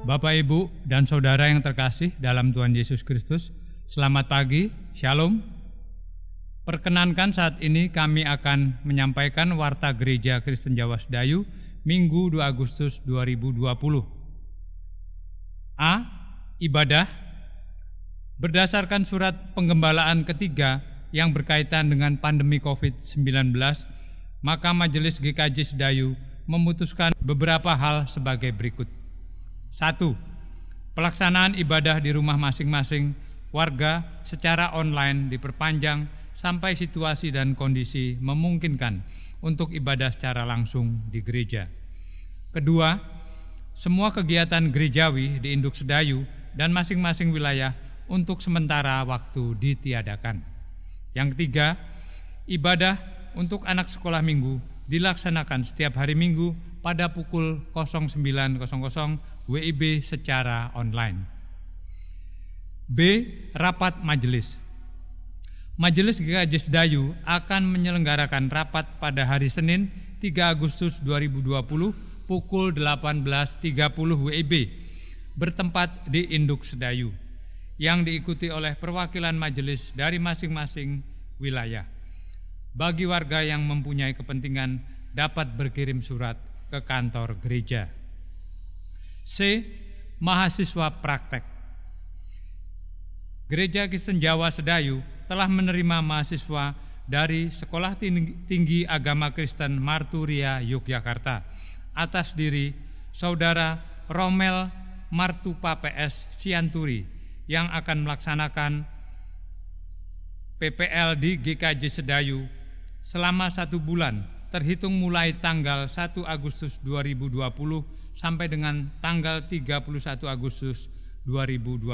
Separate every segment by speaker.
Speaker 1: Bapak, Ibu, dan Saudara yang terkasih dalam Tuhan Yesus Kristus, selamat pagi, Shalom. Perkenankan saat ini kami akan menyampaikan Warta Gereja Kristen Jawa Sedayu, Minggu 2 Agustus 2020. A. Ibadah. Berdasarkan surat penggembalaan ketiga yang berkaitan dengan pandemi COVID-19, maka Majelis GKJ Sedayu memutuskan beberapa hal sebagai berikut. 1. Pelaksanaan ibadah di rumah masing-masing warga secara online diperpanjang sampai situasi dan kondisi memungkinkan untuk ibadah secara langsung di gereja. Kedua, semua kegiatan gerejawi di Induk Sedayu dan masing-masing wilayah untuk sementara waktu ditiadakan. Yang ketiga, ibadah untuk anak sekolah minggu dilaksanakan setiap hari Minggu pada pukul 09.00 WIB secara online. B. Rapat majelis. Majelis GKJ Sedayu akan menyelenggarakan rapat pada hari Senin 3 Agustus 2020 pukul 18.30 WIB bertempat di Induk Sedayu yang diikuti oleh perwakilan majelis dari masing-masing wilayah. Bagi warga yang mempunyai kepentingan dapat berkirim surat ke kantor gereja. C. Mahasiswa praktek. Gereja Kristen Jawa Sedayu telah menerima mahasiswa dari Sekolah Tinggi Agama Kristen Marturia Yogyakarta atas diri Saudara Romel Martupa PS Sianturi yang akan melaksanakan PPL di GKJ Sedayu selama 1 bulan terhitung mulai tanggal 1 Agustus 2020 sampai dengan tanggal 31 Agustus 2020.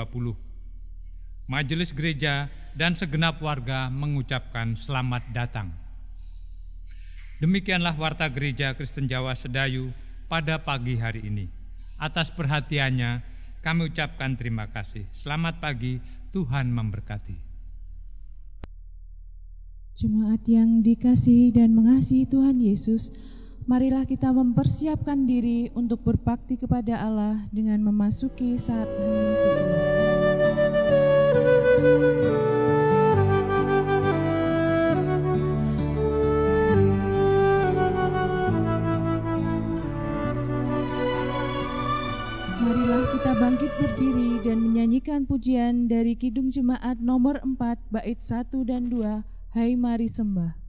Speaker 1: Majelis gereja dan segenap warga mengucapkan selamat datang. Demikianlah Warta Gereja Kristen Jawa Sedayu pada pagi hari ini. Atas perhatiannya kami ucapkan terima kasih. Selamat pagi, Tuhan memberkati.
Speaker 2: Jemaat yang dikasihi dan mengasihi Tuhan Yesus, marilah kita mempersiapkan diri untuk berbakti kepada Allah dengan memasuki saat hening sejenak. Marilah kita bangkit berdiri dan menyanyikan pujian dari Kidung Jemaat nomor 4 bait 1 dan 2, Hai Mari Sembah.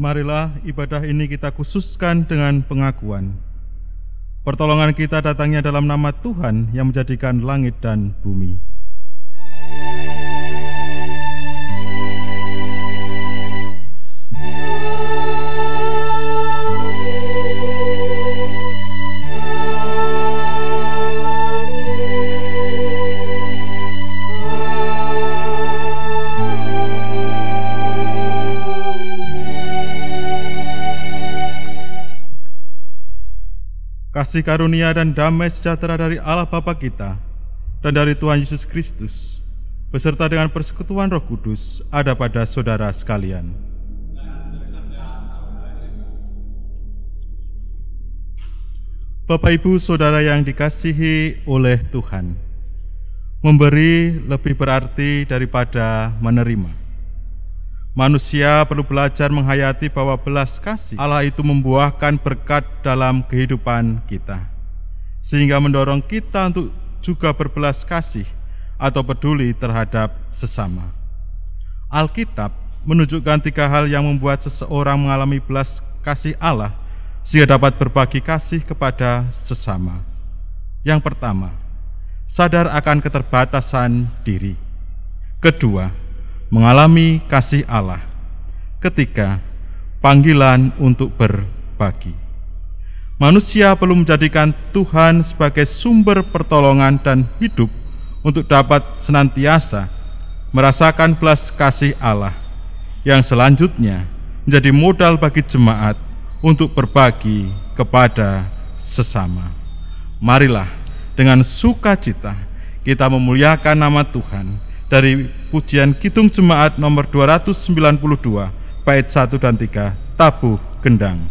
Speaker 3: Marilah ibadah ini kita khususkan dengan pengakuan. Pertolongan kita datangnya dalam nama Tuhan yang menjadikan langit dan bumi. kasih karunia dan damai sejahtera dari Allah Bapa kita dan dari Tuhan Yesus Kristus, beserta dengan persekutuan Roh Kudus, ada pada saudara sekalian. Bapak Ibu Saudara yang dikasihi oleh Tuhan, memberi lebih berarti daripada menerima. Manusia perlu belajar menghayati bahwa belas kasih Allah itu membuahkan berkat dalam kehidupan kita, sehingga mendorong kita untuk juga berbelas kasih atau peduli terhadap sesama. Alkitab menunjukkan 3 hal yang membuat seseorang mengalami belas kasih Allah sehingga dapat berbagi kasih kepada sesama. Yang pertama, sadar akan keterbatasan diri. Kedua, mengalami kasih Allah. Ketiga, panggilan untuk berbagi. Manusia perlu menjadikan Tuhan sebagai sumber pertolongan dan hidup untuk dapat senantiasa merasakan belas kasih Allah, yang selanjutnya menjadi modal bagi jemaat untuk berbagi kepada sesama. Marilah dengan sukacita kita memuliakan nama Tuhan dari pujian Kidung Jemaat nomor 292 bait 1 dan 3, tabuh gendang.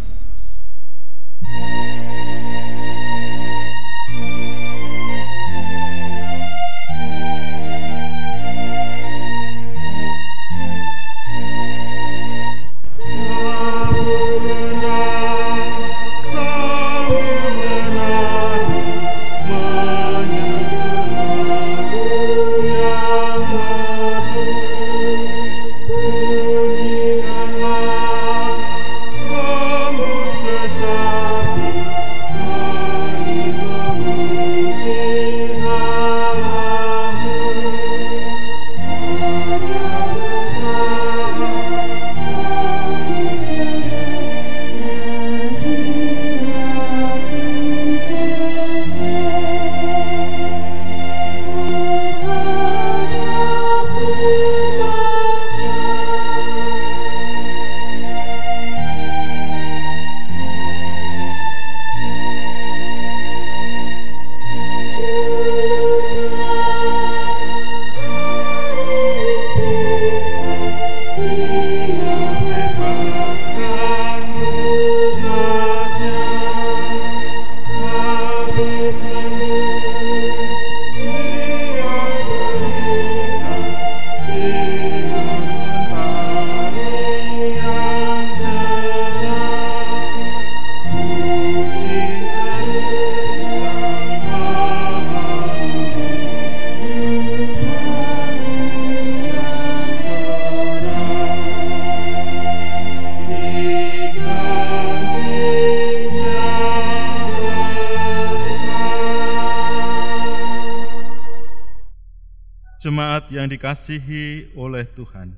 Speaker 3: Jemaat yang dikasihi oleh Tuhan,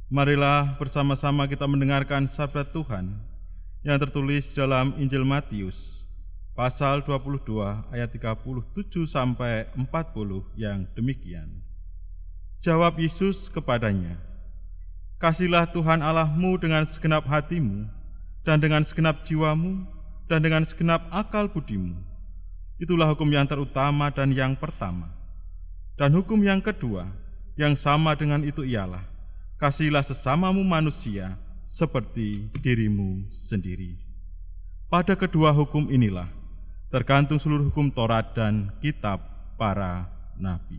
Speaker 3: marilah bersama-sama kita mendengarkan sabda Tuhan yang tertulis dalam Injil Matius pasal 22 ayat 37 sampai 40 yang demikian. Jawab Yesus kepadanya, "Kasihilah Tuhan Allahmu dengan segenap hatimu dan dengan segenap jiwamu dan dengan segenap akal budimu. Itulah hukum yang terutama dan yang pertama. Dan hukum yang kedua, yang sama dengan itu ialah, kasihilah sesamamu manusia seperti dirimu sendiri. Pada kedua hukum inilah tergantung seluruh hukum Taurat dan kitab para nabi."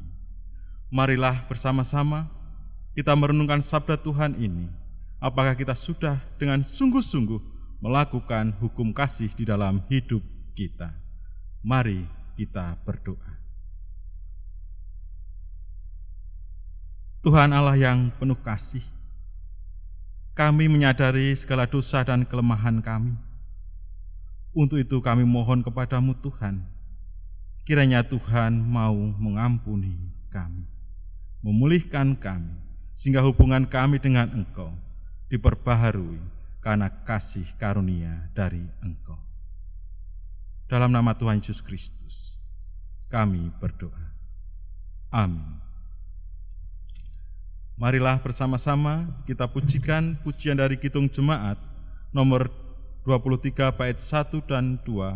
Speaker 3: Marilah bersama-sama kita merenungkan sabda Tuhan ini. Apakah kita sudah dengan sungguh-sungguh melakukan hukum kasih di dalam hidup kita? Mari kita berdoa. Tuhan Allah yang penuh kasih, kami menyadari segala dosa dan kelemahan kami. Untuk itu kami mohon kepadamu Tuhan, kiranya Tuhan mau mengampuni kami, memulihkan kami, sehingga hubungan kami dengan Engkau diperbaharui karena kasih karunia dari Engkau. Dalam nama Tuhan Yesus Kristus, kami berdoa. Amin. Marilah bersama-sama kita pujikan pujian dari Kidung Jemaat nomor 23 bait 1 dan 2,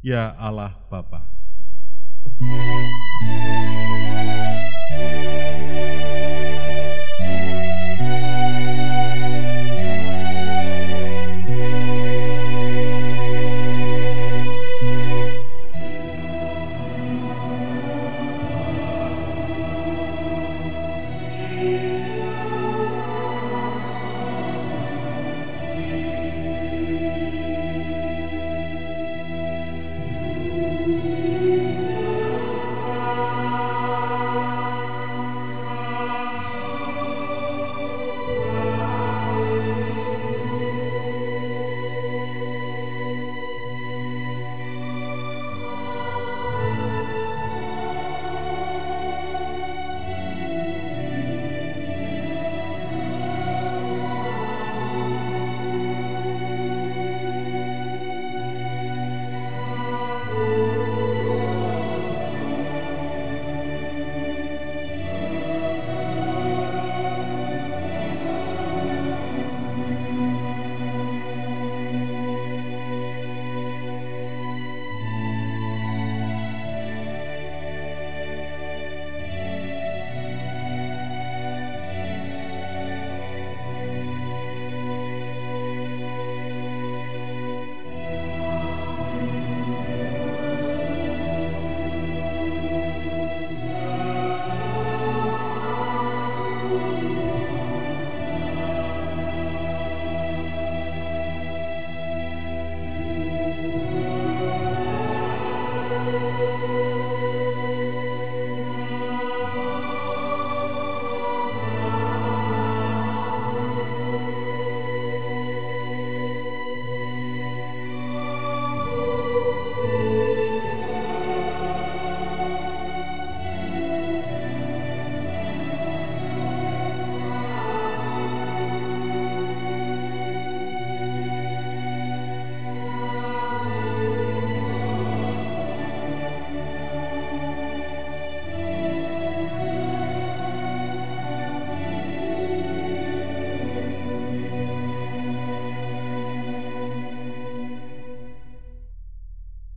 Speaker 3: ya Allah Bapa.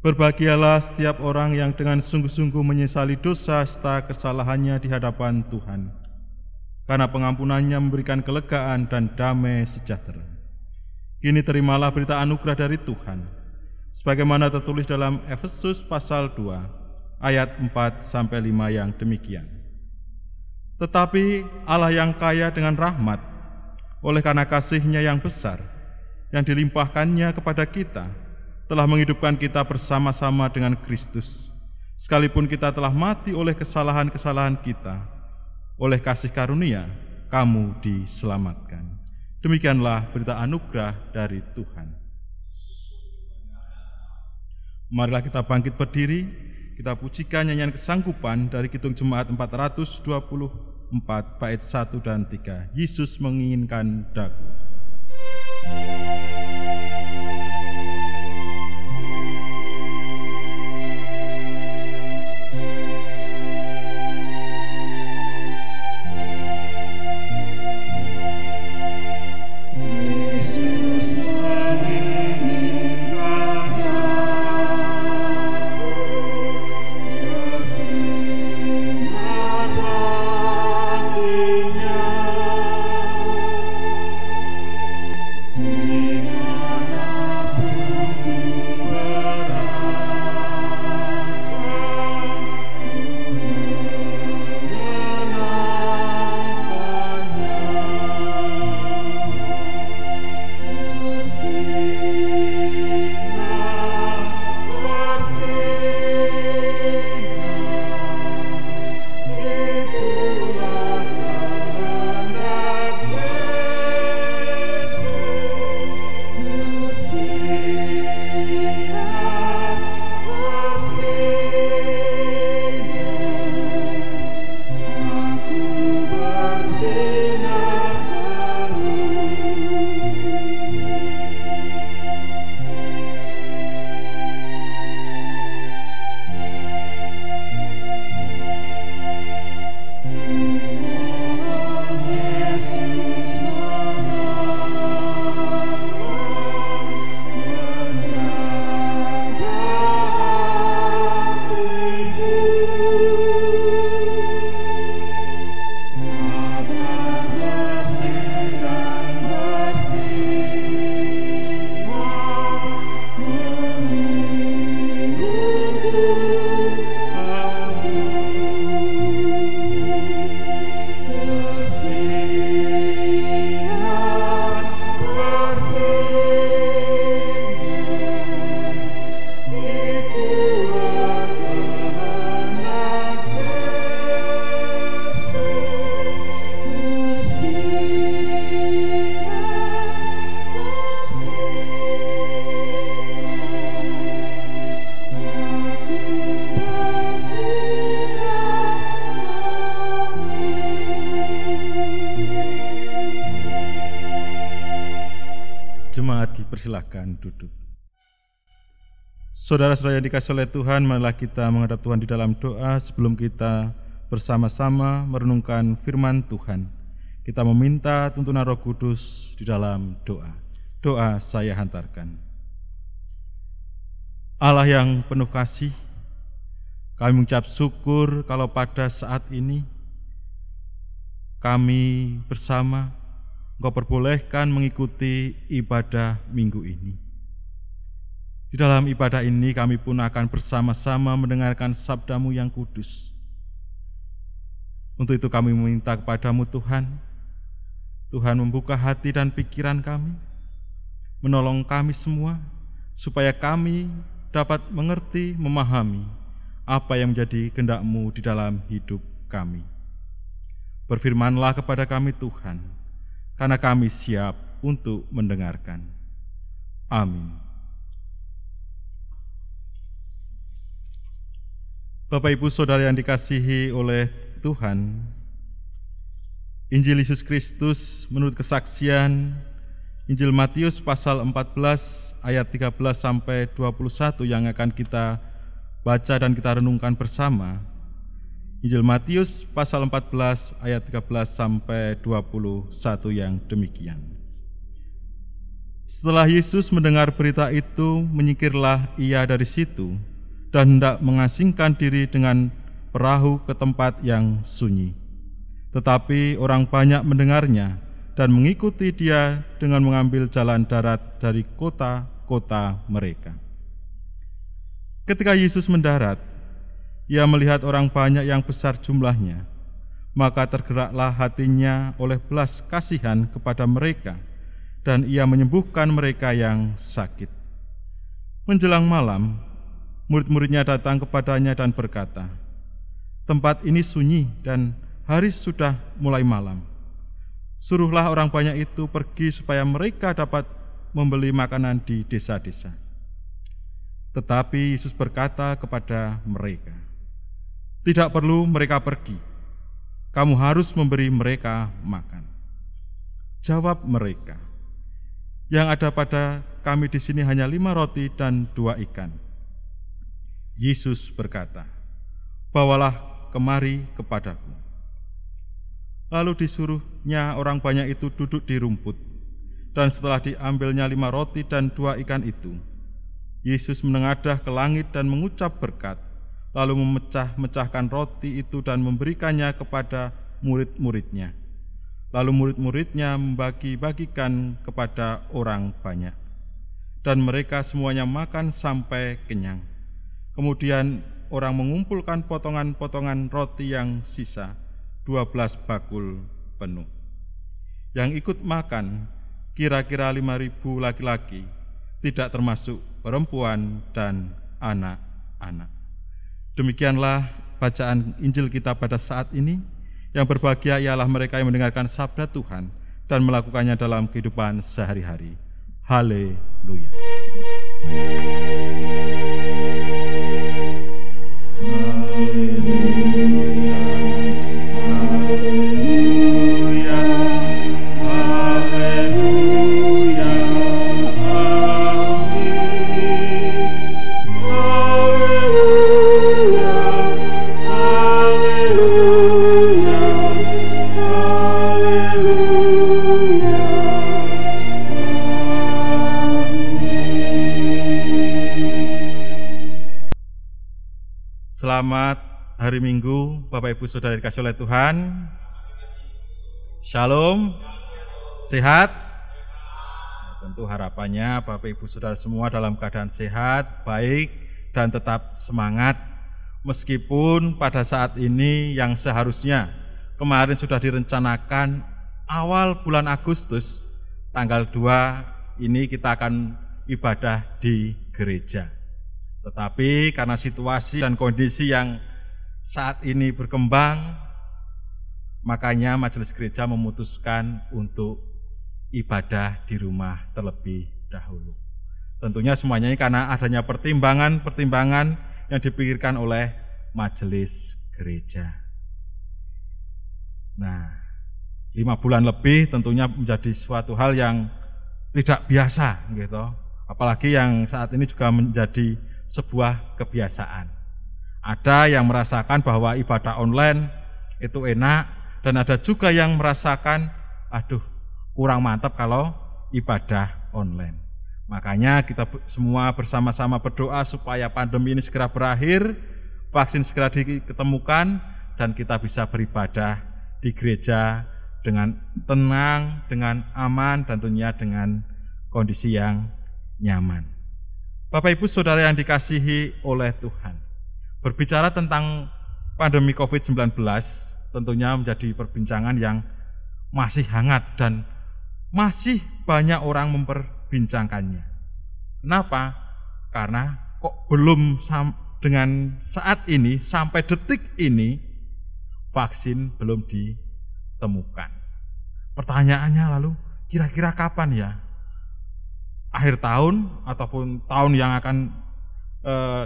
Speaker 3: Berbahagialah setiap orang yang dengan sungguh-sungguh menyesali dosa serta kesalahannya di hadapan Tuhan, karena pengampunannya memberikan kelegaan dan damai sejahtera. Kini terimalah berita anugerah dari Tuhan, sebagaimana tertulis dalam Efesus pasal 2, ayat 4-5 yang demikian. Tetapi Allah yang kaya dengan rahmat, oleh karena kasih-Nya yang besar, yang dilimpahkannya kepada kita, telah menghidupkan kita bersama-sama dengan Kristus. Sekalipun kita telah mati oleh kesalahan-kesalahan kita, oleh kasih karunia, kamu diselamatkan. Demikianlah berita anugerah dari Tuhan. Marilah kita bangkit berdiri, kita pujikan nyanyian kesanggupan dari Kidung Jemaat 424, bait 1 dan 3. Yesus menginginkan daku.
Speaker 4: Di
Speaker 3: jemaat dipersilahkan duduk. Saudara-saudara yang dikasihi oleh Tuhan, marilah kita menghadap Tuhan di dalam doa sebelum kita bersama-sama merenungkan firman Tuhan. Kita meminta tuntunan Roh Kudus di dalam doa. Doa saya hantarkan. Allah yang penuh kasih, kami mengucap syukur kalau pada saat ini kami bersama Engkau perbolehkan mengikuti ibadah minggu ini. Di dalam ibadah ini kami pun akan bersama-sama mendengarkan sabda-Mu yang kudus. Untuk itu kami meminta kepadamu Tuhan, Tuhan membuka hati dan pikiran kami, menolong kami semua, supaya kami dapat mengerti, memahami apa yang menjadi kehendak-Mu di dalam hidup kami. Berfirmanlah kepada kami Tuhan, karena kami siap untuk mendengarkan. Amin. Bapak Ibu Saudara yang dikasihi oleh Tuhan, Injil Yesus Kristus menurut kesaksian Injil Matius pasal 14 ayat 13 sampai 21 yang akan kita baca dan kita renungkan bersama. Injil Matius pasal 14 ayat 13 sampai 21 yang demikian. Setelah Yesus mendengar berita itu, menyingkirlah ia dari situ dan hendak mengasingkan diri dengan perahu ke tempat yang sunyi. Tetapi orang banyak mendengarnya dan mengikuti dia dengan mengambil jalan darat dari kota-kota mereka. Ketika Yesus mendarat, ia melihat orang banyak yang besar jumlahnya, maka tergeraklah hatinya oleh belas kasihan kepada mereka, dan ia menyembuhkan mereka yang sakit. Menjelang malam, murid-muridnya datang kepadanya dan berkata, "Tempat ini sunyi dan hari sudah mulai malam. Suruhlah orang banyak itu pergi supaya mereka dapat membeli makanan di desa-desa." Tetapi Yesus berkata kepada mereka, "Tidak perlu mereka pergi. Kamu harus memberi mereka makan." Jawab mereka, "Yang ada pada kami di sini hanya 5 roti dan 2 ikan." Yesus berkata, "Bawalah kemari kepadaku." Lalu disuruhnya orang banyak itu duduk di rumput, dan setelah diambilnya 5 roti dan 2 ikan itu, Yesus menengadah ke langit dan mengucap berkat, lalu memecah-mecahkan roti itu dan memberikannya kepada murid-muridnya. Lalu murid-muridnya membagi-bagikan kepada orang banyak, dan mereka semuanya makan sampai kenyang. Kemudian orang mengumpulkan potongan-potongan roti yang sisa, 12 bakul penuh. Yang ikut makan kira-kira 5.000 laki-laki, tidak termasuk perempuan dan anak-anak. Demikianlah bacaan Injil kita pada saat ini. Yang berbahagia ialah mereka yang mendengarkan sabda Tuhan dan melakukannya dalam kehidupan sehari-hari. Haleluya. Selamat hari Minggu, Bapak Ibu Saudara dikasihi oleh Tuhan. Shalom, sehat? Tentu harapannya Bapak Ibu Saudara semua dalam keadaan sehat, baik, dan tetap semangat. Meskipun pada saat ini yang seharusnya kemarin sudah direncanakan awal bulan Agustus, tanggal 2 ini kita akan ibadah di gereja. Tetapi karena situasi dan kondisi yang saat ini berkembang, makanya majelis gereja memutuskan untuk ibadah di rumah terlebih dahulu. Tentunya semuanya ini karena adanya pertimbangan-pertimbangan yang dipikirkan oleh majelis gereja. Nah, 5 bulan lebih tentunya menjadi suatu hal yang tidak biasa gitu. Apalagi yang saat ini juga menjadi sebuah kebiasaan. Ada yang merasakan bahwa ibadah online itu enak, dan ada juga yang merasakan, aduh kurang mantap kalau ibadah online. Makanya kita semua bersama-sama berdoa supaya pandemi ini segera berakhir, vaksin segera diketemukan, dan kita bisa beribadah di gereja dengan tenang, dengan aman, dan tentunya dengan kondisi yang nyaman. Bapak Ibu Saudara yang dikasihi oleh Tuhan, berbicara tentang pandemi COVID-19 tentunya menjadi perbincangan yang masih hangat dan masih banyak orang memperbincangkannya. Kenapa? Karena kok belum dengan saat ini, sampai detik ini, vaksin belum ditemukan. Pertanyaannya lalu, kira-kira kapan ya? Akhir tahun ataupun tahun yang akan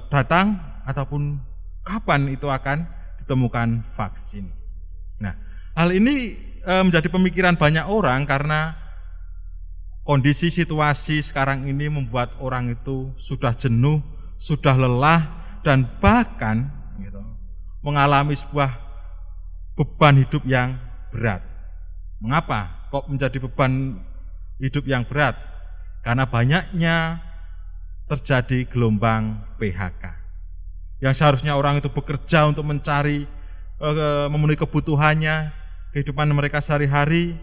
Speaker 3: datang, ataupun kapan itu akan ditemukan vaksin. Nah, hal ini menjadi pemikiran banyak orang karena kondisi situasi sekarang ini membuat orang itu sudah jenuh, sudah lelah, dan bahkan gitu, mengalami sebuah beban hidup yang berat. Mengapa kok menjadi beban hidup yang berat? Karena banyaknya terjadi gelombang PHK. Yang seharusnya orang itu bekerja untuk mencari, memenuhi kebutuhannya, kehidupan mereka sehari-hari,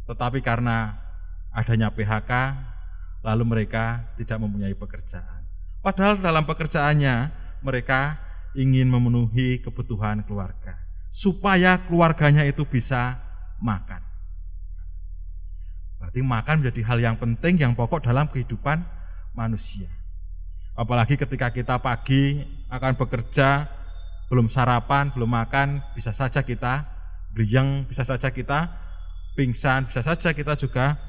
Speaker 3: tetapi karena adanya PHK, lalu mereka tidak mempunyai pekerjaan. Padahal dalam pekerjaannya, mereka ingin memenuhi kebutuhan keluarga, supaya keluarganya itu bisa makan. Berarti makan menjadi hal yang penting, yang pokok dalam kehidupan manusia. Apalagi ketika kita pagi akan bekerja, belum sarapan, belum makan, bisa saja kita beliang, bisa saja kita pingsan, bisa saja kita juga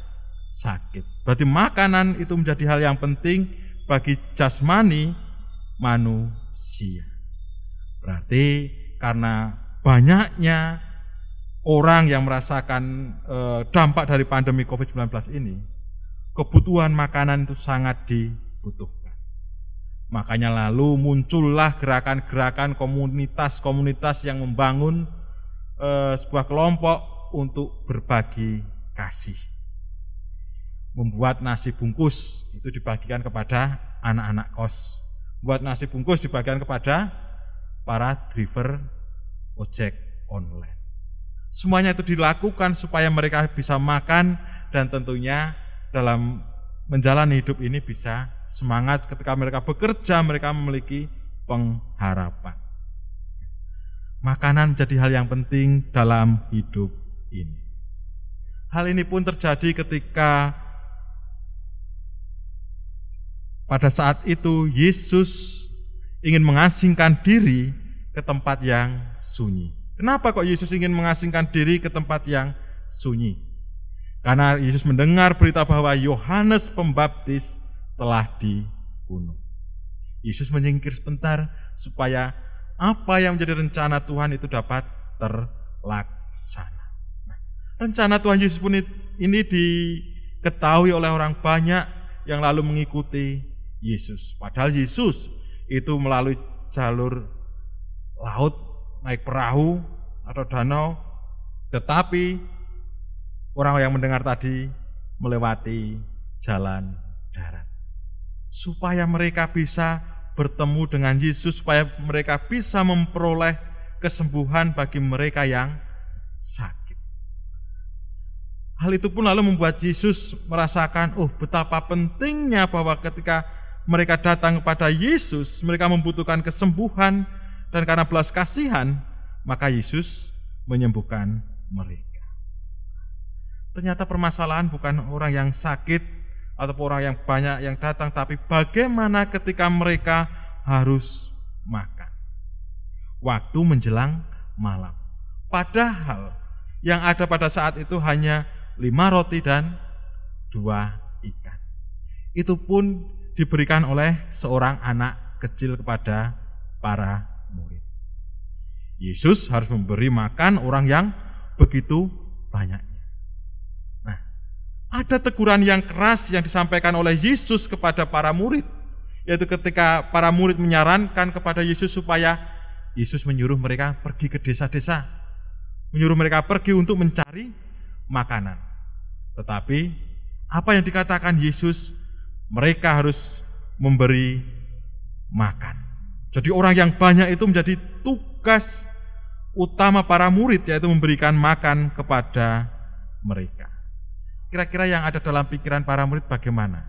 Speaker 3: sakit. Berarti makanan itu menjadi hal yang penting bagi jasmani manusia. Berarti karena banyaknya orang yang merasakan dampak dari pandemi COVID-19 ini, kebutuhan makanan itu sangat dibutuhkan. Makanya lalu muncullah gerakan-gerakan komunitas-komunitas yang membangun sebuah kelompok untuk berbagi kasih. Membuat nasi bungkus itu dibagikan kepada anak-anak kos. Membuat nasi bungkus dibagikan kepada para driver ojek online. Semuanya itu dilakukan supaya mereka bisa makan, dan tentunya dalam menjalani hidup ini bisa semangat ketika mereka bekerja, mereka memiliki pengharapan. Makanan menjadi hal yang penting dalam hidup ini. Hal ini pun terjadi ketika pada saat itu Yesus ingin mengasingkan diri ke tempat yang sunyi. Kenapa kok Yesus ingin mengasingkan diri ke tempat yang sunyi? Karena Yesus mendengar berita bahwa Yohanes Pembaptis telah dibunuh. Yesus menyingkir sebentar supaya apa yang menjadi rencana Tuhan itu dapat terlaksana. Nah, rencana Tuhan Yesus pun ini diketahui oleh orang banyak yang lalu mengikuti Yesus. Padahal Yesus itu melalui jalur laut, naik perahu atau danau, tetapi orang yang mendengar tadi melewati jalan darat. Supaya mereka bisa bertemu dengan Yesus, supaya mereka bisa memperoleh kesembuhan bagi mereka yang sakit. Hal itu pun lalu membuat Yesus merasakan, betapa pentingnya bahwa ketika mereka datang kepada Yesus, mereka membutuhkan kesembuhan, dan karena belas kasihan, maka Yesus menyembuhkan mereka. Ternyata permasalahan bukan orang yang sakit ataupun orang yang banyak yang datang, tapi bagaimana ketika mereka harus makan. Waktu menjelang malam. Padahal yang ada pada saat itu hanya 5 roti dan 2 ikan. Itu pun diberikan oleh seorang anak kecil kepada para murid. Yesus harus memberi makan orang yang begitu banyaknya. Nah, ada teguran yang keras yang disampaikan oleh Yesus kepada para murid, yaitu ketika para murid menyarankan kepada Yesus supaya Yesus menyuruh mereka pergi ke desa-desa, menyuruh mereka pergi untuk mencari makanan. Tetapi apa yang dikatakan Yesus, mereka harus memberi makan. Jadi orang yang banyak itu menjadi tugas utama para murid, yaitu memberikan makan kepada mereka. Kira-kira yang ada dalam pikiran para murid bagaimana?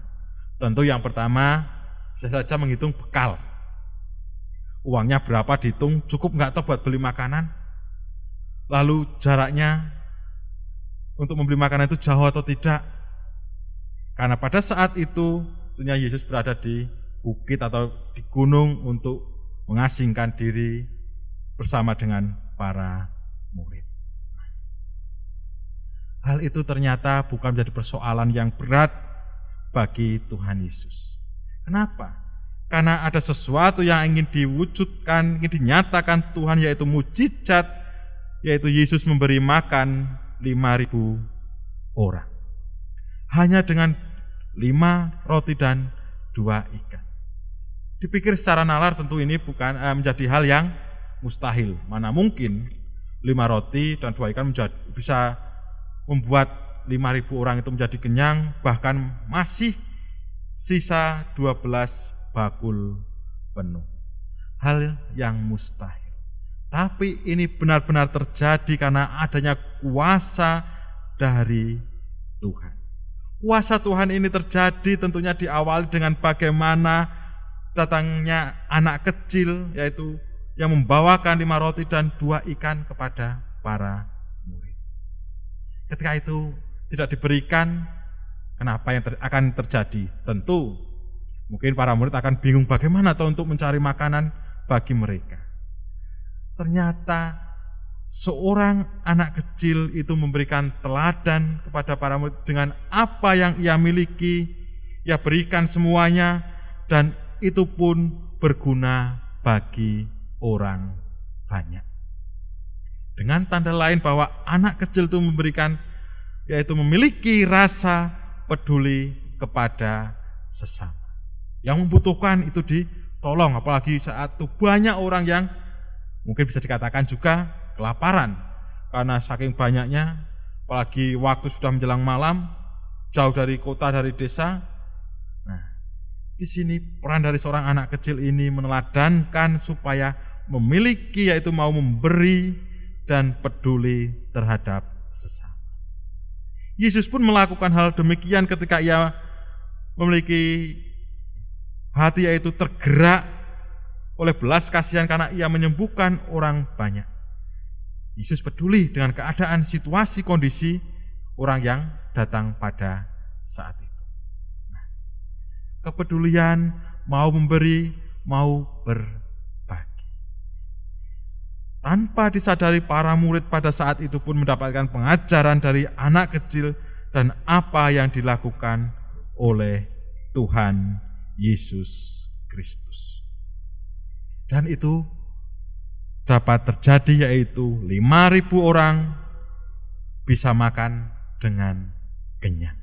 Speaker 3: Tentu yang pertama bisa saja menghitung bekal. Uangnya berapa dihitung, cukup nggak tahu buat beli makanan? Lalu jaraknya untuk membeli makanan itu jauh atau tidak? Karena pada saat itu tentunya Yesus berada di bukit atau di gunung untuk mengasingkan diri bersama dengan para murid. Hal itu ternyata bukan menjadi persoalan yang berat bagi Tuhan Yesus. Kenapa? Karena ada sesuatu yang ingin diwujudkan, ingin dinyatakan Tuhan, yaitu mukjizat, yaitu Yesus memberi makan 5.000 orang. Hanya dengan 5 roti dan 2 ikan. Dipikir secara nalar tentu ini bukan menjadi hal yang mustahil. Mana mungkin 5 roti dan 2 ikan bisa membuat 5.000 orang itu menjadi kenyang, bahkan masih sisa 12 bakul penuh. Hal yang mustahil. Tapi ini benar-benar terjadi karena adanya kuasa dari Tuhan. Kuasa Tuhan ini terjadi tentunya diawali dengan bagaimana datangnya anak kecil, yaitu yang membawakan 5 roti dan 2 ikan kepada para murid. Ketika itu tidak diberikan, kenapa yang akan terjadi? Tentu mungkin para murid akan bingung bagaimana untuk mencari makanan bagi mereka. Ternyata seorang anak kecil itu memberikan teladan kepada para murid dengan apa yang ia miliki, ia berikan semuanya, dan itu pun berguna bagi orang banyak. Dengan tanda lain bahwa anak kecil itu memberikan, yaitu memiliki rasa peduli kepada sesama. Yang membutuhkan itu ditolong, apalagi saat itu banyak orang yang mungkin bisa dikatakan juga kelaparan. Karena saking banyaknya, apalagi waktu sudah menjelang malam, jauh dari kota, dari desa. Nah, di sini peran dari seorang anak kecil ini meneladankan supaya memiliki, yaitu mau memberi dan peduli terhadap sesama. Yesus pun melakukan hal demikian ketika ia memiliki hati, yaitu tergerak oleh belas kasihan karena ia menyembuhkan orang banyak. Yesus peduli dengan keadaan, situasi, kondisi orang yang datang pada saat itu. Nah, kepedulian, mau memberi, mau berbagi. Tanpa disadari, para murid pada saat itu pun mendapatkan pengajaran dari anak kecil dan apa yang dilakukan oleh Tuhan Yesus Kristus. Dan itu dapat terjadi, yaitu 5.000 orang bisa makan dengan kenyang.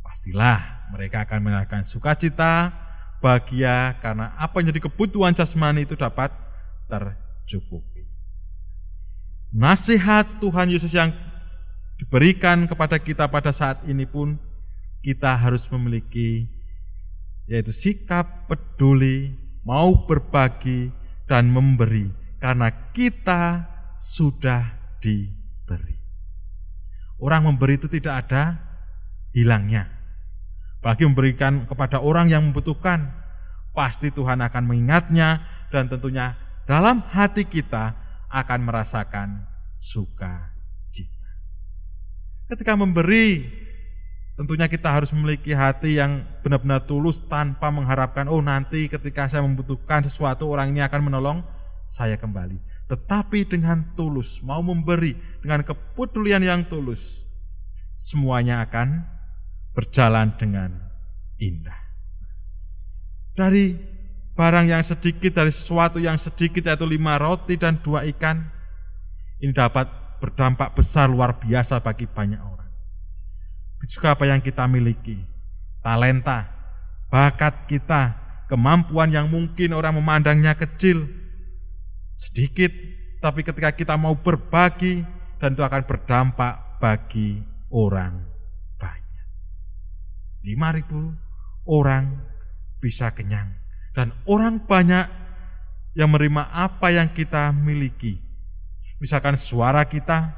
Speaker 3: Pastilah mereka akan merasakan sukacita, bahagia, karena apa yang jadi kebutuhan jasmani itu dapat tercukupi. Nasihat Tuhan Yesus yang diberikan kepada kita pada saat ini pun kita harus memiliki, yaitu sikap peduli, mau berbagi dan memberi, karena kita sudah diberi. Orang memberi itu tidak ada hilangnya. Apalagi memberikan kepada orang yang membutuhkan, pasti Tuhan akan mengingatnya, dan tentunya dalam hati kita akan merasakan sukacita. Ketika memberi, tentunya kita harus memiliki hati yang benar-benar tulus tanpa mengharapkan, oh nanti ketika saya membutuhkan sesuatu orang ini akan menolong saya kembali. Tetapi dengan tulus, mau memberi, dengan kepedulian yang tulus, semuanya akan berjalan dengan indah. Dari barang yang sedikit, dari sesuatu yang sedikit, yaitu 5 roti dan 2 ikan, ini dapat berdampak besar luar biasa bagi banyak orang.
Speaker 4: juga apa yang kita miliki, talenta, bakat kita, kemampuan yang mungkin orang memandangnya kecil, sedikit, tapi ketika kita mau berbagi, dan itu akan berdampak bagi orang banyak. 5.000 orang bisa kenyang, dan orang banyak yang menerima apa yang kita miliki. Misalkan suara kita,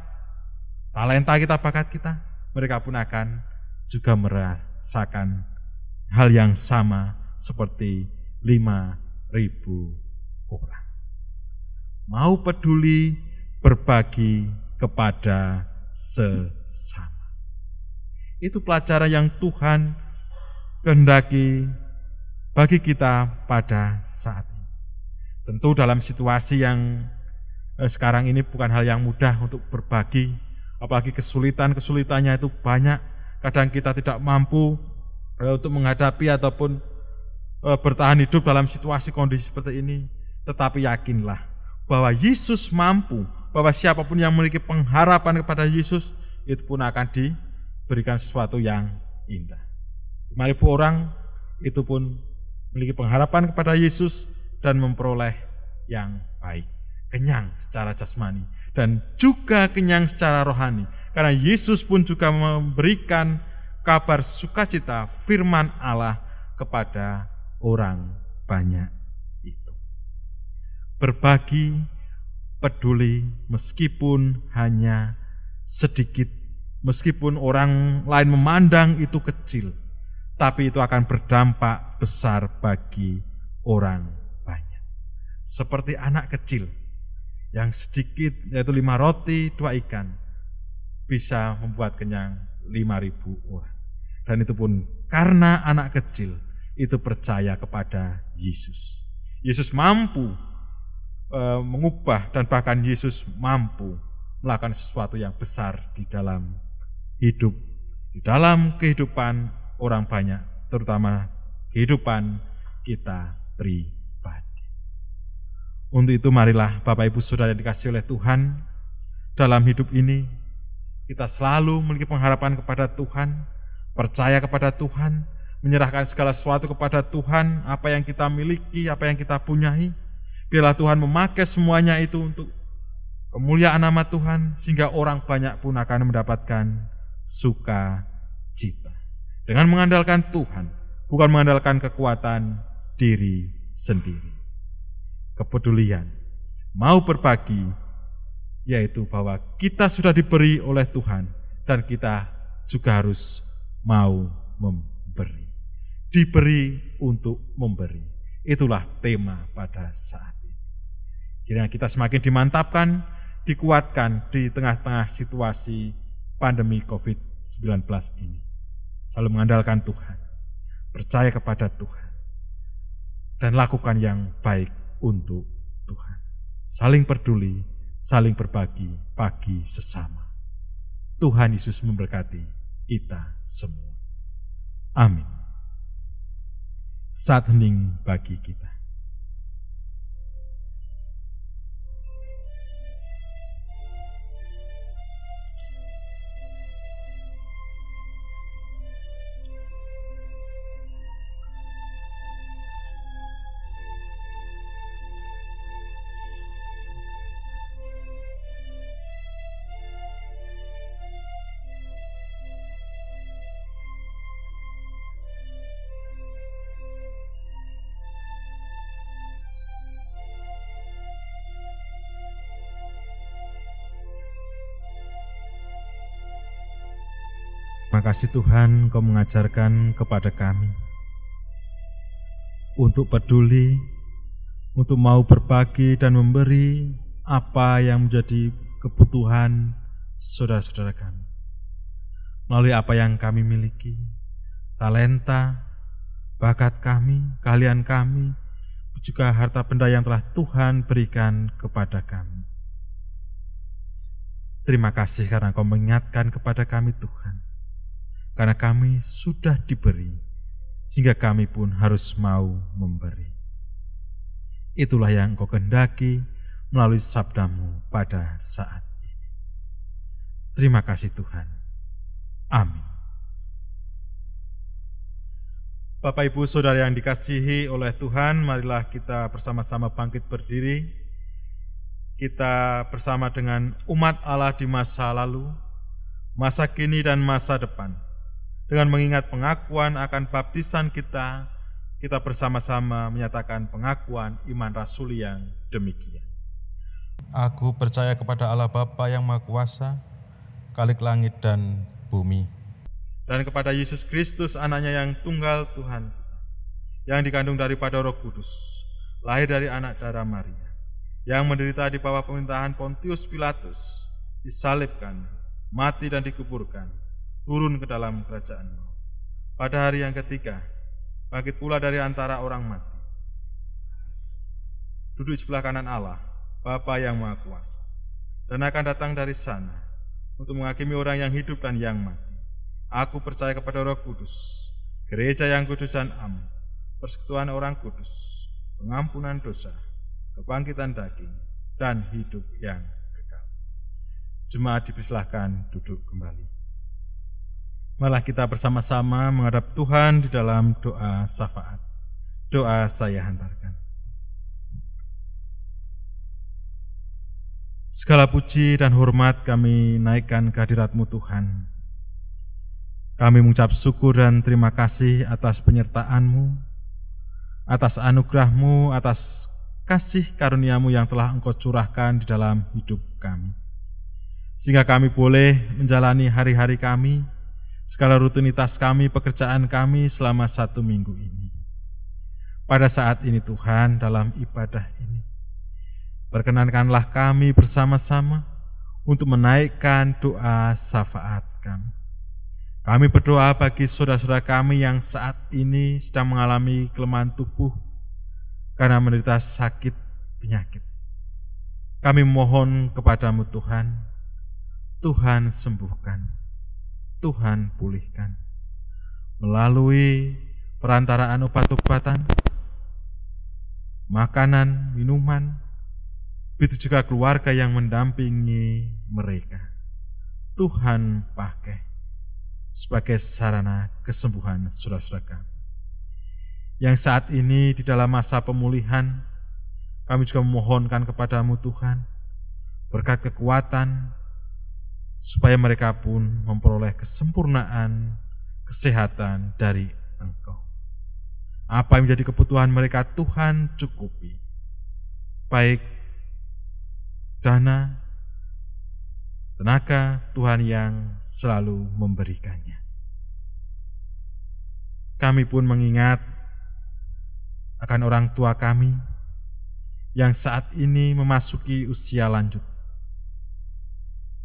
Speaker 4: talenta kita, bakat kita, mereka pun akan juga merasakan hal yang sama seperti 5.000 orang. Mau peduli, berbagi kepada sesama. Itu pelajaran yang Tuhan kehendaki bagi kita pada saat ini. Tentu dalam situasi yang sekarang ini bukan hal yang mudah untuk berbagi, apalagi kesulitannya itu banyak. Kadang kita tidak mampu untuk menghadapi ataupun bertahan hidup dalam situasi kondisi seperti ini. Tetapi yakinlah bahwa Yesus mampu, bahwa siapapun yang memiliki pengharapan kepada Yesus, itu pun akan diberikan sesuatu yang indah. 5.000 orang itu pun memiliki pengharapan kepada Yesus dan memperoleh yang baik, kenyang secara jasmani dan juga kenyang secara rohani. Karena Yesus pun juga memberikan kabar sukacita firman Allah kepada orang banyak itu. Berbagi, peduli, meskipun hanya sedikit, meskipun orang lain memandang itu kecil, tapi itu akan berdampak besar bagi orang banyak. Seperti anak kecil yang sedikit, yaitu 5 roti, 2 ikan, bisa membuat kenyang 5.000 orang. Dan itu pun karena anak kecil itu percaya kepada Yesus. Yesus mampu mengubah, dan bahkan Yesus mampu melakukan sesuatu yang besar di dalam hidup, di dalam kehidupan orang banyak, terutama kehidupan kita pribadi. Untuk itu marilah Bapak Ibu Saudara yang dikasihi oleh Tuhan, dalam hidup ini kita selalu memiliki pengharapan kepada Tuhan, percaya kepada Tuhan, menyerahkan segala sesuatu kepada Tuhan, apa yang kita miliki, apa yang kita punyai. Biarlah Tuhan memakai semuanya itu untuk kemuliaan nama Tuhan, sehingga orang banyak pun akan mendapatkan sukacita. Dengan mengandalkan Tuhan, bukan mengandalkan kekuatan diri sendiri. Kepedulian, mau berbagi, yaitu bahwa kita sudah diberi oleh Tuhan, dan kita juga harus mau memberi. Diberi untuk memberi. Itulah tema pada saat ini. Kiranya kita semakin dimantapkan, dikuatkan di tengah-tengah situasi pandemi COVID-19 ini. Selalu mengandalkan Tuhan, percaya kepada Tuhan, dan lakukan yang baik untuk Tuhan. Saling peduli, saling berbagi bagi sesama. Tuhan Yesus memberkati kita semua. Amin. Saat hening bagi kita. Terima kasih Tuhan, Kau mengajarkan kepada kami untuk peduli, untuk mau berbagi dan memberi apa yang menjadi kebutuhan saudara-saudara kami. Melalui apa yang kami miliki, talenta, bakat kami, keahlian kami, juga harta benda yang telah Tuhan berikan kepada kami. Terima kasih karena Kau mengingatkan kepada kami Tuhan. Karena kami sudah diberi, sehingga kami pun harus mau memberi. Itulah yang Engkau kehendaki melalui sabda-Mu pada saat ini. Terima kasih Tuhan. Amin. Bapak, Ibu, Saudara yang dikasihi oleh Tuhan, marilah kita bersama-sama bangkit berdiri. Kita bersama dengan umat Allah di masa lalu, masa kini dan masa depan. Dengan mengingat pengakuan akan baptisan kita bersama-sama menyatakan pengakuan iman rasuli yang demikian.
Speaker 5: Aku percaya kepada Allah Bapa yang Maha Kuasa, Khalik langit dan bumi,
Speaker 4: dan kepada Yesus Kristus, anaknya yang tunggal Tuhan, yang dikandung daripada Roh Kudus, lahir dari anak darah Maria, yang menderita di bawah pemerintahan Pontius Pilatus, disalibkan, mati dan dikuburkan, turun ke dalam kerajaan maut. Pada hari yang ketiga, bangkit pula dari antara orang mati, duduk di sebelah kanan Allah, Bapa yang Maha Kuasa, dan akan datang dari sana untuk menghakimi orang yang hidup dan yang mati. Aku percaya kepada Roh Kudus, gereja yang kudus dan am, persekutuan orang kudus, pengampunan dosa, kebangkitan daging, dan hidup yang kekal. Jemaat dipersilahkan duduk kembali. Malah kita bersama-sama menghadap Tuhan di dalam doa syafaat. Doa saya hantarkan. Segala puji dan hormat kami naikkan ke hadirat-Mu Tuhan. Kami mengucap syukur dan terima kasih atas penyertaan-Mu, atas anugerah-Mu, atas kasih karunia-Mu yang telah Engkau curahkan di dalam hidup kami. Sehingga kami boleh menjalani hari-hari kami, segala rutinitas kami, pekerjaan kami selama 1 minggu ini. Pada saat ini Tuhan, dalam ibadah ini, perkenankanlah kami bersama-sama untuk menaikkan doa syafaat kami. Kami berdoa bagi saudara-saudara kami yang saat ini sedang mengalami kelemahan tubuh karena menderita sakit penyakit. Kami mohon kepada-Mu Tuhan, Tuhan sembuhkan, Tuhan pulihkan. Melalui perantaraan obat-obatan, makanan, minuman, begitu juga keluarga yang mendampingi mereka. Tuhan pakai sebagai sarana kesembuhan saudara-saudara kami. Yang saat ini di dalam masa pemulihan, kami juga memohonkan kepada-Mu Tuhan, berkat kekuatan, supaya mereka pun memperoleh kesempurnaan, kesehatan dari Engkau. Apa yang menjadi kebutuhan mereka Tuhan cukupi, baik dana, tenaga, Tuhan yang selalu memberikannya. Kami pun mengingat akan orang tua kami yang saat ini memasuki usia lanjut.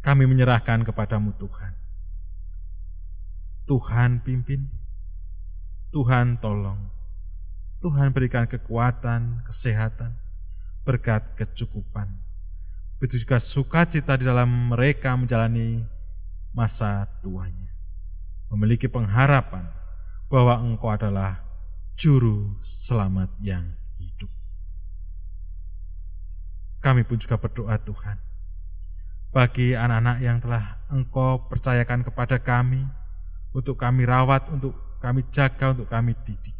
Speaker 4: Kami menyerahkan kepada-Mu Tuhan. Tuhan pimpin, Tuhan tolong, Tuhan berikan kekuatan, kesehatan, berkat kecukupan. Begitu juga sukacita di dalam mereka menjalani masa tuanya, memiliki pengharapan bahwa Engkau adalah Juru Selamat yang hidup. Kami pun juga berdoa Tuhan, bagi anak-anak yang telah Engkau percayakan kepada kami, untuk kami rawat, untuk kami jaga, untuk kami didik.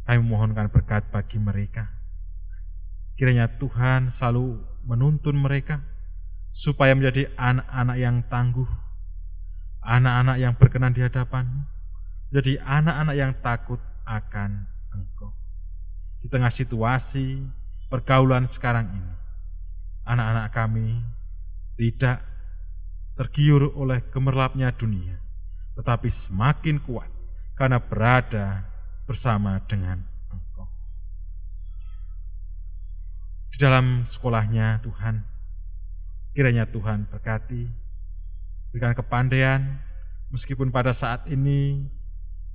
Speaker 4: Kami memohonkan berkat bagi mereka. Kiranya Tuhan selalu menuntun mereka, supaya menjadi anak-anak yang tangguh, anak-anak yang berkenan di hadapan-Mu, jadi anak-anak yang takut akan Engkau. Di tengah situasi pergaulan sekarang ini, anak-anak kami tidak tergiur oleh gemerlapnya dunia, tetapi semakin kuat karena berada bersama dengan Engkau. Di dalam sekolahnya Tuhan, kiranya Tuhan berkati, berikan kepandaian, meskipun pada saat ini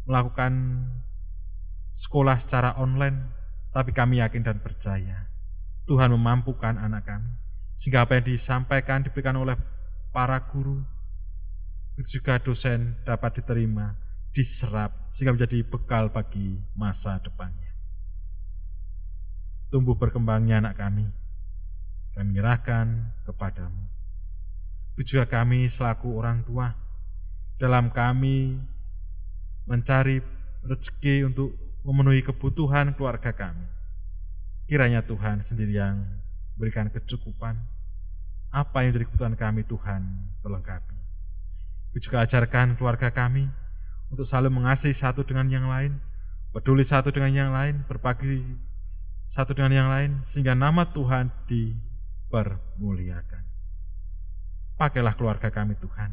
Speaker 4: melakukan sekolah secara online, tapi kami yakin dan percaya Tuhan memampukan anak kami, sehingga apa yang disampaikan, diberikan oleh para guru, itu juga dosen dapat diterima, diserap, sehingga menjadi bekal bagi masa depannya. Tumbuh berkembangnya anak kami menyerahkan kepada-Mu. Itu juga kami selaku orang tua, dalam kami mencari rezeki untuk memenuhi kebutuhan keluarga kami. Kiranya Tuhan sendiri yang berikan kecukupan. Apa yang menjadi kebutuhan kami, Tuhan pelengkapi. Juga ajarkan keluarga kami untuk selalu mengasihi satu dengan yang lain, peduli satu dengan yang lain, berbagi satu dengan yang lain, sehingga nama Tuhan dipermuliakan. Pakailah keluarga kami, Tuhan,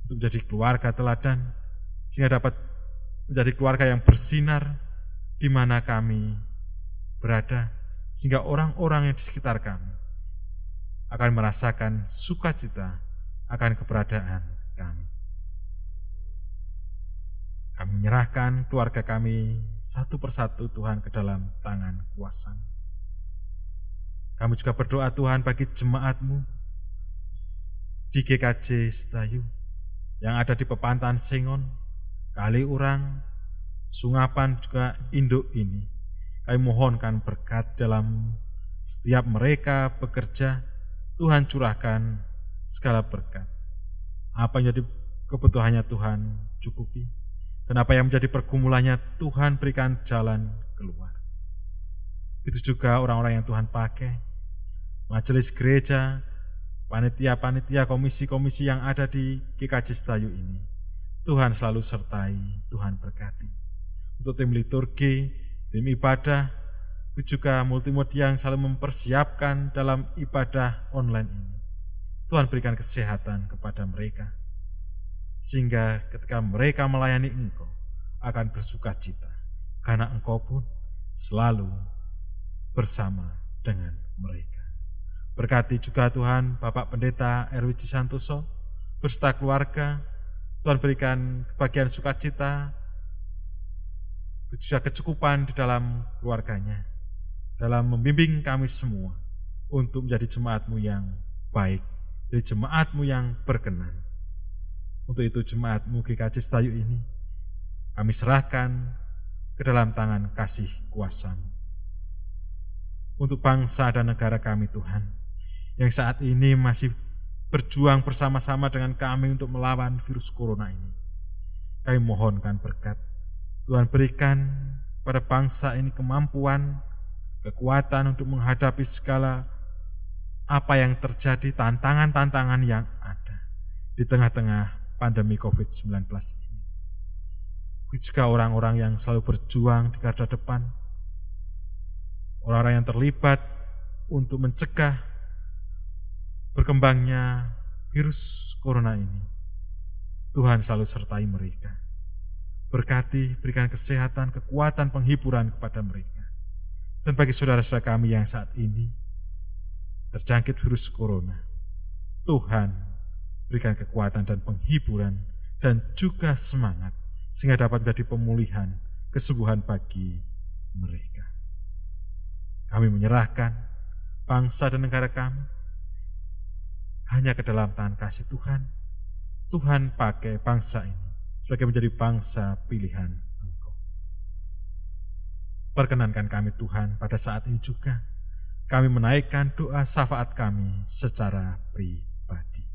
Speaker 4: untuk menjadi keluarga teladan, sehingga dapat menjadi keluarga yang bersinar di mana kami berada, sehingga orang-orang yang di sekitar kami akan merasakan sukacita akan keberadaan kami. Kami menyerahkan keluarga kami satu persatu, Tuhan, ke dalam tangan kuasa. Kami juga berdoa, Tuhan, bagi jemaat-Mu di GKJ Setayu yang ada di Pepantan Sengon, Kaliurang, Sungapan, juga Induk ini. Kami mohonkan berkat dalam setiap mereka bekerja. Tuhan curahkan segala berkat. Apa yang jadi kebutuhannya, Tuhan cukupi. Dan apa yang menjadi pergumulannya, Tuhan berikan jalan keluar. Itu juga orang-orang yang Tuhan pakai, majelis gereja, panitia-panitia, komisi-komisi yang ada di GKJ Setayu ini. Tuhan selalu sertai, Tuhan berkati. Untuk tim liturgi, tim ibadah, itu juga multimedia yang selalu mempersiapkan dalam ibadah online ini. Tuhan berikan kesehatan kepada mereka, sehingga ketika mereka melayani Engkau akan bersukacita, karena Engkau pun selalu bersama dengan mereka. Berkati juga Tuhan Bapak Pendeta Erwin Santoso beserta keluarga. Tuhan berikan kebahagiaan sukacita, juga kecukupan di dalam keluarganya, dalam membimbing kami semua untuk menjadi jemaat-Mu yang baik, jadi jemaat-Mu yang berkenan. Untuk itu jemaat-Mu GKJ Setayu ini kami serahkan ke dalam tangan kasih kuasa-Mu. Untuk bangsa dan negara kami, Tuhan, yang saat ini masih berjuang bersama-sama dengan kami untuk melawan virus corona ini, kami mohonkan berkat. Tuhan berikan pada bangsa ini kemampuan, kekuatan untuk menghadapi segala apa yang terjadi, tantangan-tantangan yang ada di tengah-tengah pandemi COVID-19 ini. Juga orang-orang yang selalu berjuang di garda depan, orang-orang yang terlibat untuk mencegah berkembangnya virus corona ini. Tuhan selalu sertai mereka. Berkati, berikan kesehatan, kekuatan, penghiburan kepada mereka. Dan bagi saudara-saudara kami yang saat ini terjangkit virus corona, Tuhan berikan kekuatan dan penghiburan dan juga semangat, sehingga dapat menjadi pemulihan, kesembuhan bagi mereka. Kami menyerahkan bangsa dan negara kami hanya ke dalam tangan kasih Tuhan. Tuhan pakai bangsa ini sebagai menjadi bangsa pilihan Engkau. Perkenankan kami, Tuhan, pada saat ini juga kami menaikkan doa syafaat kami secara pribadi.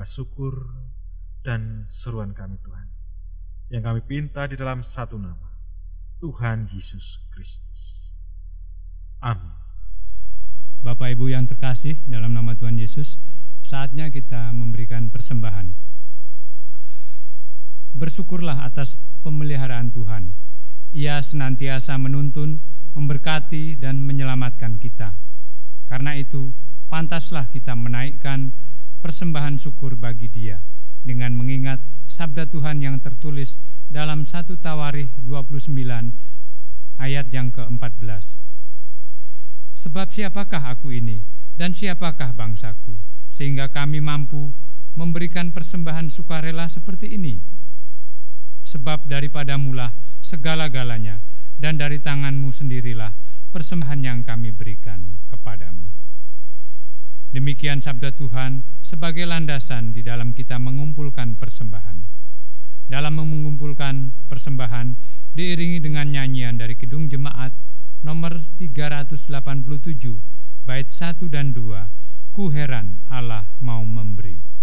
Speaker 4: Syukur dan seruan kami, Tuhan, yang kami pinta di dalam satu nama, Tuhan Yesus Kristus. Amin.
Speaker 1: Bapak Ibu yang terkasih, dalam nama Tuhan Yesus, saatnya kita memberikan persembahan. Bersyukurlah atas pemeliharaan Tuhan. Ia senantiasa menuntun, memberkati, dan menyelamatkan kita. Karena itu, pantaslah kita menaikkan persembahan syukur bagi Dia dengan mengingat sabda Tuhan yang tertulis dalam 1 Tawarikh 29 ayat yang ke-14. Sebab siapakah aku ini dan siapakah bangsaku, sehingga kami mampu memberikan persembahan sukarela seperti ini? Sebab daripadamulah segala-galanya, dan dari tanganmu sendirilah persembahan yang kami berikan kepadamu. Demikian sabda Tuhan sebagai landasan di dalam kita mengumpulkan persembahan. Dalam mengumpulkan persembahan, diiringi dengan nyanyian dari Kidung Jemaat nomor 387, bait 1 dan 2, Ku heran Allah mau memberi.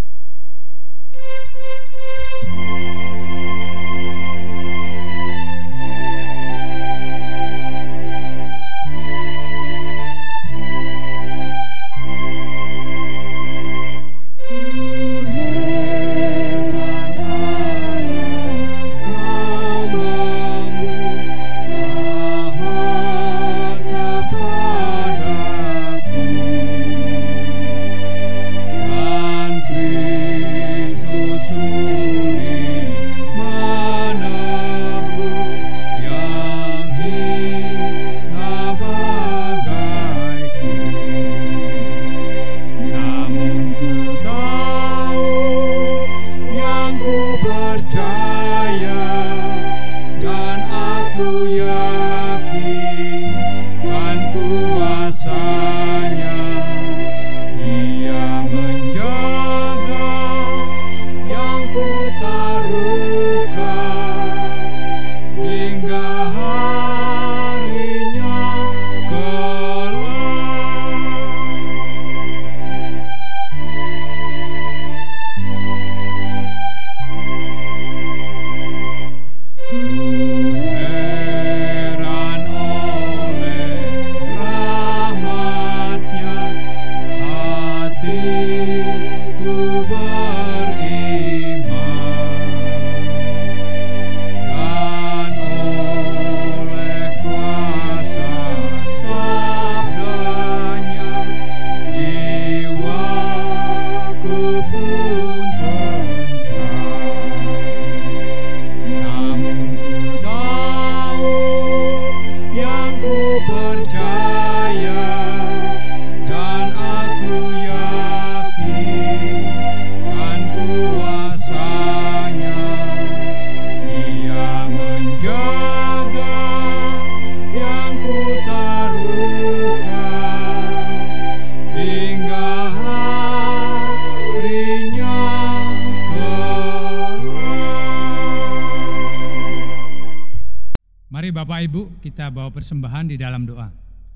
Speaker 1: Bapak Ibu, kita bawa persembahan di dalam doa.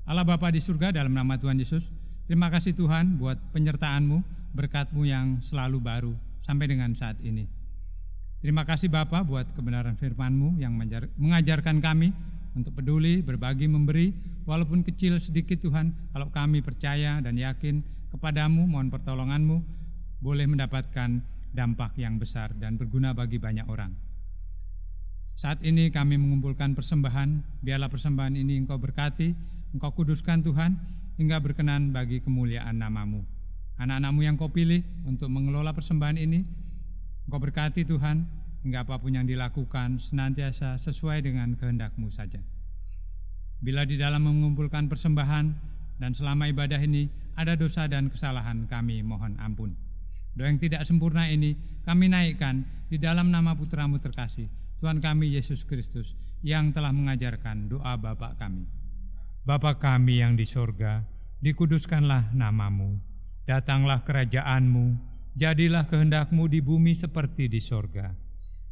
Speaker 1: Allah Bapa di surga, dalam nama Tuhan Yesus, terima kasih Tuhan buat penyertaan-Mu, berkat-Mu yang selalu baru sampai dengan saat ini. Terima kasih Bapa buat kebenaran firman-Mu yang mengajarkan kami untuk peduli, berbagi, memberi, walaupun kecil sedikit Tuhan. Kalau kami percaya dan yakin kepada-Mu, mohon pertolongan-Mu, boleh mendapatkan dampak yang besar dan berguna bagi banyak orang. Saat ini kami mengumpulkan persembahan, biarlah persembahan ini Engkau berkati, Engkau kuduskan Tuhan, hingga berkenan bagi kemuliaan nama-Mu. Anak-anak-Mu yang Kau pilih untuk mengelola persembahan ini, Engkau berkati Tuhan, hingga apapun yang dilakukan senantiasa sesuai dengan kehendak-Mu saja. Bila di dalam mengumpulkan persembahan dan selama ibadah ini ada dosa dan kesalahan, kami mohon ampun. Doa yang tidak sempurna ini kami naikkan di dalam nama Putra-Mu terkasih, Tuhan kami Yesus Kristus, yang telah mengajarkan doa Bapa kami. Bapa kami yang di sorga, dikuduskanlah nama-Mu, datanglah kerajaan-Mu, jadilah kehendak-Mu di bumi seperti di sorga.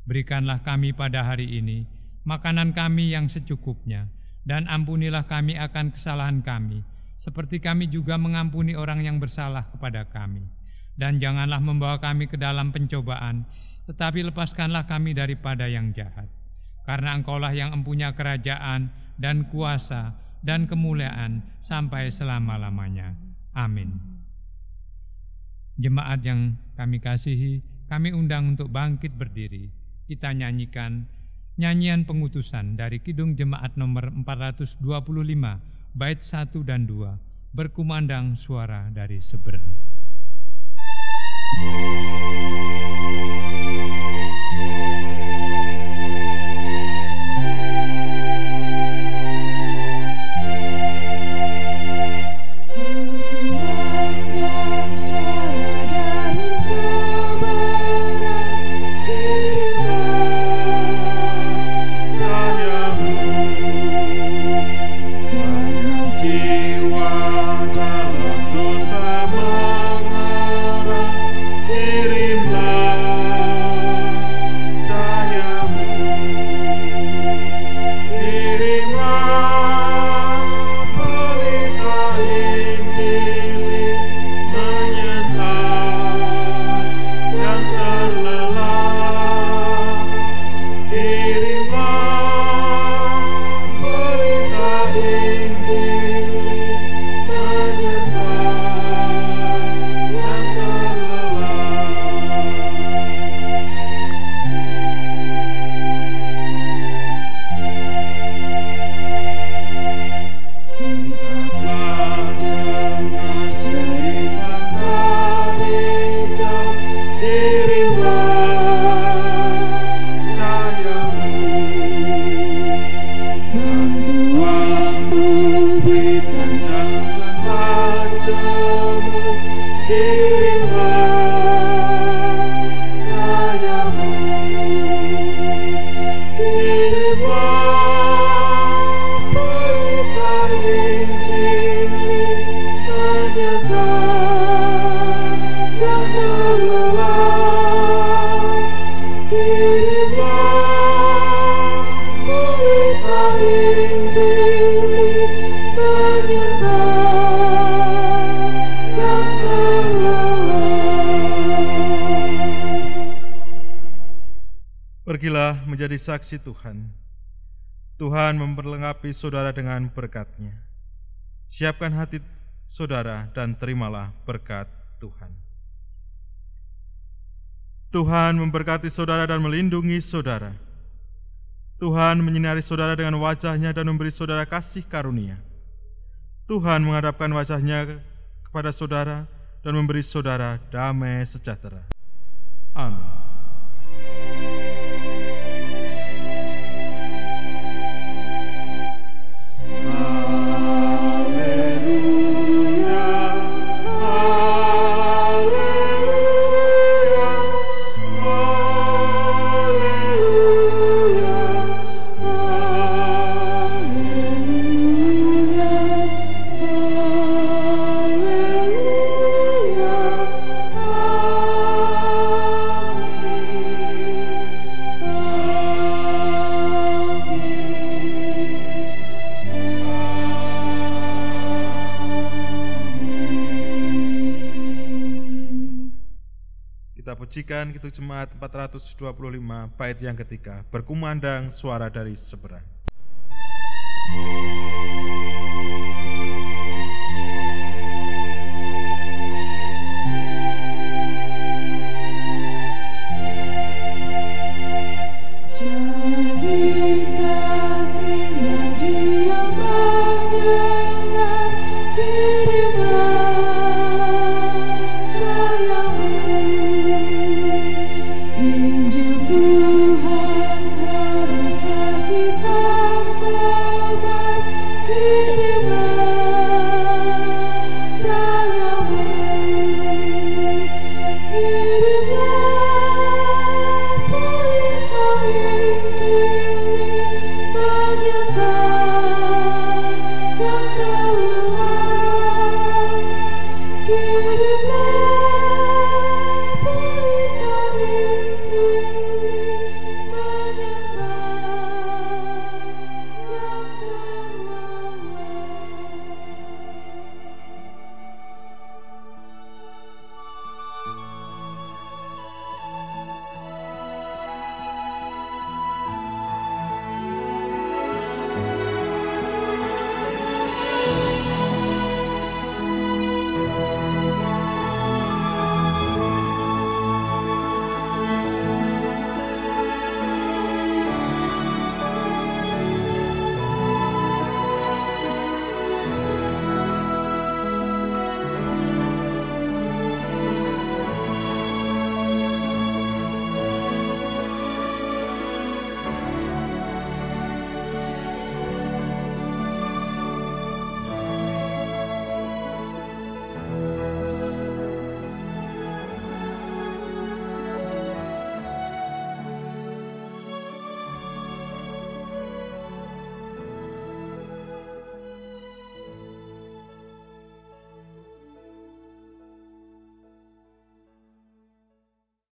Speaker 1: Berikanlah kami pada hari ini makanan kami yang secukupnya, dan ampunilah kami akan kesalahan kami, seperti kami juga mengampuni orang yang bersalah kepada kami. Dan janganlah membawa kami ke dalam pencobaan, tetapi lepaskanlah kami daripada yang jahat. Karena Engkaulah yang empunya kerajaan dan kuasa dan kemuliaan sampai selama-lamanya. Amin. Jemaat yang kami kasihi, kami undang untuk bangkit berdiri. Kita nyanyikan nyanyian pengutusan dari Kidung Jemaat nomor 425, bait 1 dan 2, berkumandang suara dari seberang.
Speaker 6: Jiwa dalam dosa mengerang,
Speaker 3: Pergilah menjadi saksi Tuhan. Tuhan memperlengkapi saudara dengan berkat-Nya. Siapkan hati saudara dan terimalah berkat Tuhan. Tuhan memberkati saudara dan melindungi saudara. Tuhan menyinari saudara dengan wajah-Nya dan memberi saudara kasih karunia. Tuhan menghadapkan wajah-Nya kepada saudara dan memberi saudara damai sejahtera. Amin. Pujikan Kidung Jemaat 425 bait yang ketiga, berkumandang suara dari seberang.